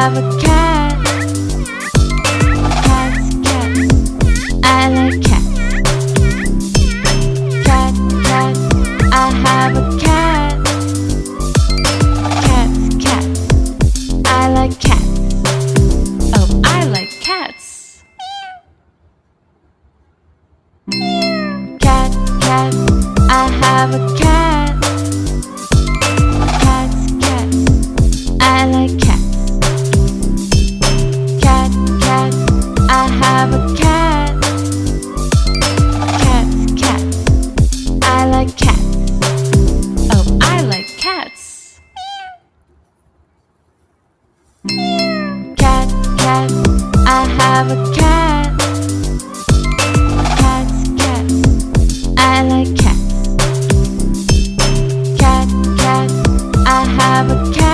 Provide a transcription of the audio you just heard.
have a cat. Cats, cats, I like cats. Cat, cat, I have a cat. Cats, cats, I like cats. Oh, I like cats. Cat, cat, I have a cat. Cats, cats, I like cats. Cat, cat, I have a cat. Cats, cats, I like cats. Oh, I like cats. Cat, cat, I have a cat. Cats, cats, I like cats. Cat, cat, I have a cat.